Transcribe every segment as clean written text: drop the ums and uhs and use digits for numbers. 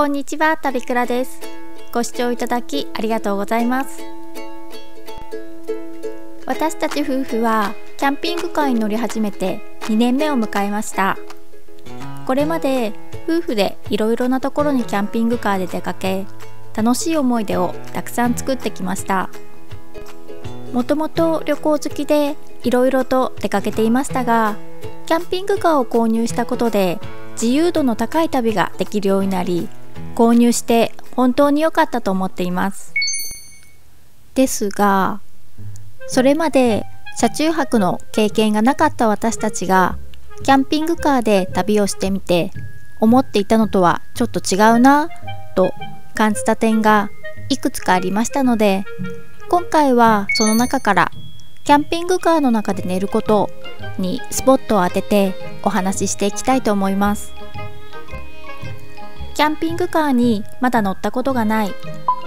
こんにちは、たびくらです。ご視聴いただきありがとうございます。私たち夫婦はキャンピングカーに乗り始めて2年目を迎えました。これまで夫婦でいろいろなところにキャンピングカーで出かけ、楽しい思い出をたくさん作ってきました。もともと旅行好きでいろいろと出かけていましたが、キャンピングカーを購入したことで自由度の高い旅ができるようになり、購入して本当に良かったと思っています。ですが、それまで車中泊の経験がなかった私たちがキャンピングカーで旅をしてみて、思っていたのとはちょっと違うなと感じた点がいくつかありましたので、今回はその中からキャンピングカーの中で寝ることにスポットを当ててお話ししていきたいと思います。キャンピングカーにまだ乗ったことがない、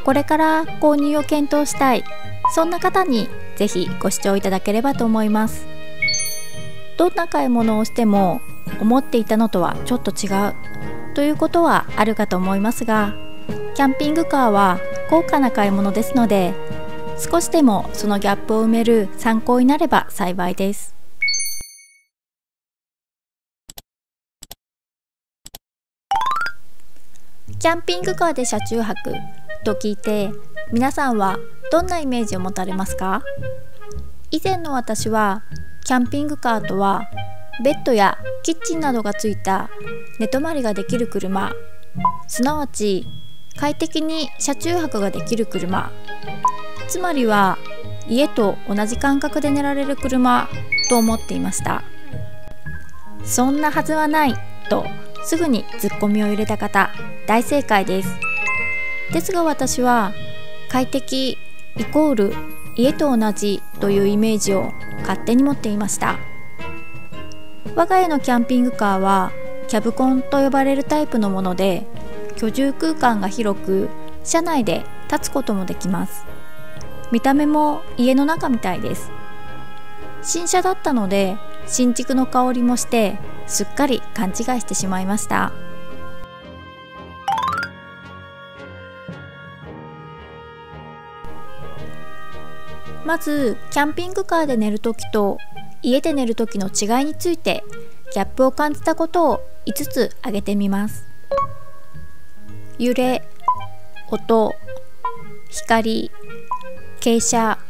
これから購入を検討したい、そんな方にぜひご視聴いただければと思います。どんな買い物をしても思っていたのとはちょっと違うということはあるかと思いますが、キャンピングカーは高価な買い物ですので、少しでもそのギャップを埋める参考になれば幸いです。キャンピングカーで車中泊と聞いて、皆さんはどんなイメージを持たれますか？以前の私はキャンピングカーとはベッドやキッチンなどがついた寝泊まりができる車、すなわち快適に車中泊ができる車、つまりは家と同じ感覚で寝られる車と思っていました。そんなはずはないとすぐにツッコミを入れた方、大正解です。ですが私は快適イコール家と同じというイメージを勝手に持っていました。我が家のキャンピングカーはキャブコンと呼ばれるタイプのもので、居住空間が広く車内で立つこともできます。見た目も家の中みたいです。新車だったので新築の香りもしてすっかり勘違いしてしまいました。まずキャンピングカーで寝るときと家で寝るときの違いについてギャップを感じたことを5つ挙げてみます。揺れ、音、光、傾斜、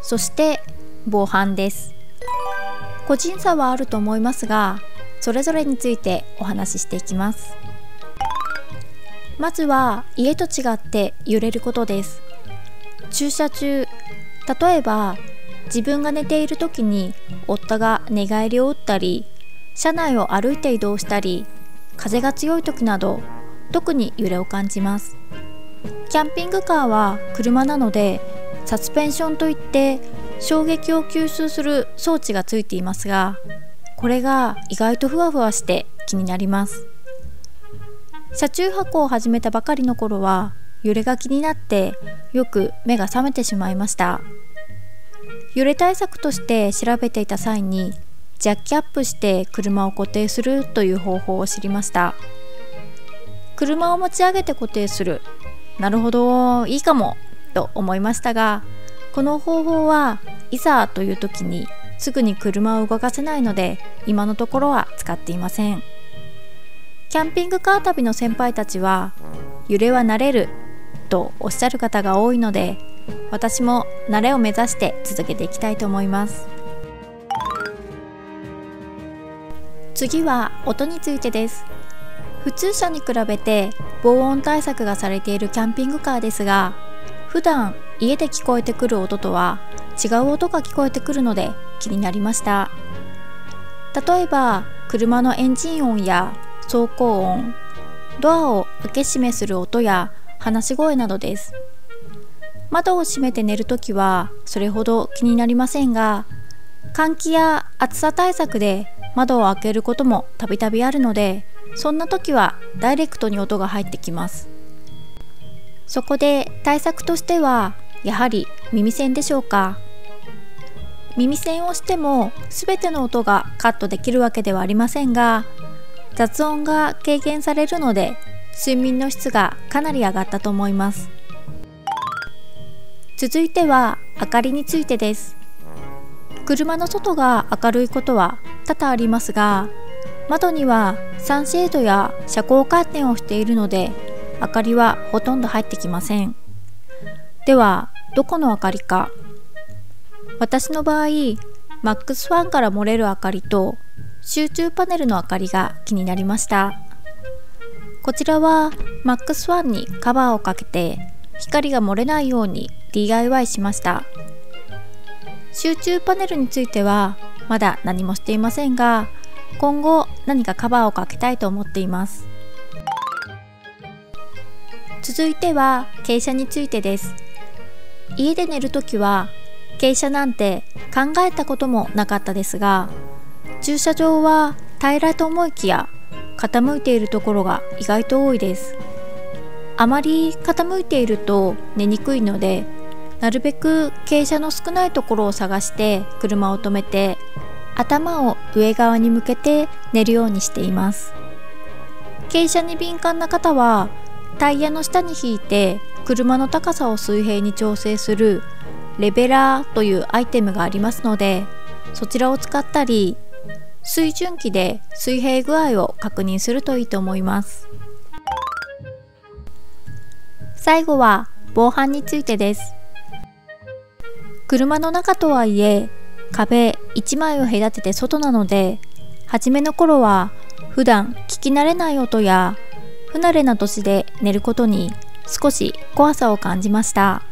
そして防犯です。個人差はあると思いますが、それぞれについてお話ししていきます。まずは家と違って揺れることです。駐車中、例えば自分が寝ている時に夫が寝返りを打ったり、車内を歩いて移動したり、風が強い時など特に揺れを感じます。キャンピングカーは車なのでサスペンションといって衝撃を吸収する装置がついていますが、これが意外とふわふわして気になります。車中泊を始めたばかりの頃は揺れが気になってよく目が覚めてしまいました。揺れ対策として調べていた際に、ジャッキアップして車を固定するという方法を知りました。車を持ち上げて固定する、なるほど、いいかもと思いましたが、この方法はいざという時にすぐに車を動かせないので、今のところは使っていません。キャンピングカー旅の先輩たちは揺れは慣れるとおっしゃる方が多いので、私も慣れを目指して続けていきたいと思います。次は音についてです。普通車に比べて防音対策がされているキャンピングカーですが、普段家で聞こえてくる音とは違う音が聞こえてくるので気になりました。例えば車のエンジン音や走行音、ドアを開け閉めする音や話し声などです。窓を閉めて寝るときはそれほど気になりませんが、換気や暑さ対策で窓を開けることもたびたびあるので、そんな時はダイレクトに音が入ってきます。そこで対策としてはやはり耳栓でしょうか。耳栓をしても全ての音がカットできるわけではありませんが、雑音が軽減されるので睡眠の質がかなり上がったと思います。続いては明かりについてです。車の外が明るいことは多々ありますが、窓にはサンシェードや遮光カーテンをしているので、明かりはほとんど入ってきません。では、どこの明かりか。私の場合、マックスファンから漏れる明かりと集中パネルの明かりが気になりました。こちらはマックスファンにカバーをかけて光が漏れないように DIY しました。集中パネルについてはまだ何もしていませんが、今後何かカバーをかけたいと思っています。続いては傾斜についてです。家で寝るときは傾斜なんて考えたこともなかったですが、駐車場は平らと思いきや傾いているところが意外と多いです。あまり傾いていると寝にくいので、なるべく傾斜の少ないところを探して車を止めて、頭を上側に向けて寝るようにしています。傾斜に敏感な方はタイヤの下に引いて車の高さを水平に調整するレベラーというアイテムがありますので、そちらを使ったり、水準器で水平具合を確認するといいと思います。最後は防犯についてです。車の中とはいえ壁1枚を隔てて外なので、初めの頃は普段聞き慣れない音や不慣れな土地で寝ることに少し怖さを感じました。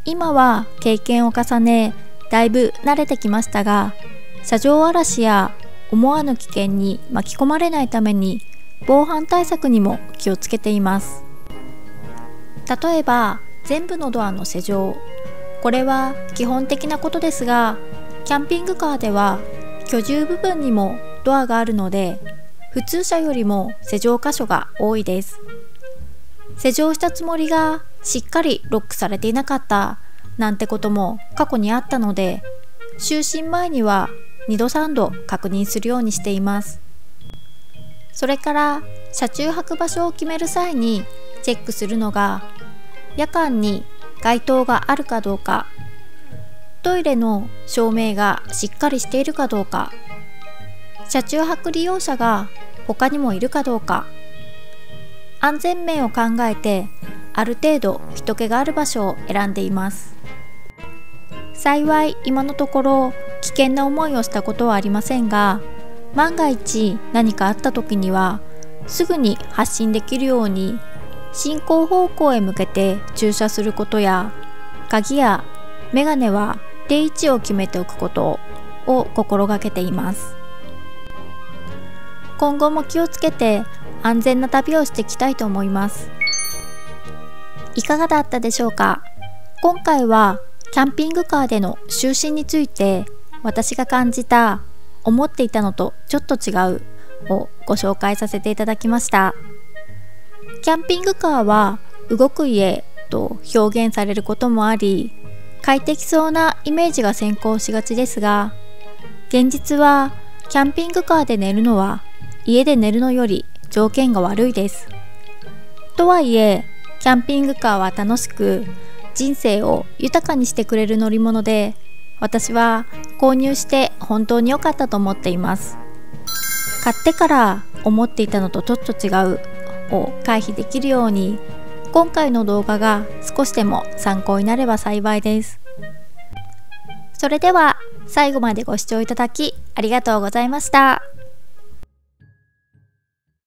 今は経験を重ね、だいぶ慣れてきましたが、車上荒らしや思わぬ危険に巻き込まれないために防犯対策にも気をつけています。例えば全部のドアの施錠、これは基本的なことですが、キャンピングカーでは居住部分にもドアがあるので、普通車よりも施錠箇所が多いです。施錠したつもりがしっかりロックされていなかったなんてことも過去にあったので、就寝前には2度3度確認するようにしています。それから車中泊場所を決める際にチェックするのが、夜間に街灯があるかどうか、トイレの照明がしっかりしているかどうか、車中泊利用者が他にもいるかどうか、安全面を考えてある程度人気がある場所を選んでいます。幸い今のところ危険な思いをしたことはありませんが、万が一何かあった時にはすぐに発進できるように進行方向へ向けて駐車することや、鍵やメガネは定位置を決めておくことを心がけています。今後も気をつけて安全な旅をしていきたいと思います。いかがだったでしょうか。今回はキャンピングカーでの就寝について、私が感じた、思っていたのとちょっと違うをご紹介させていただきました。キャンピングカーは動く家と表現されることもあり、快適そうなイメージが先行しがちですが、現実はキャンピングカーで寝るのは家で寝るのより条件が悪いです。とはいえ、キャンピングカーは楽しく人生を豊かにしてくれる乗り物で、私は購入して本当に良かったと思っています。買ってから思っていたのとちょっと違うを回避できるように、今回の動画が少しでも参考になれば幸いです。それでは最後までご視聴いただきありがとうございました。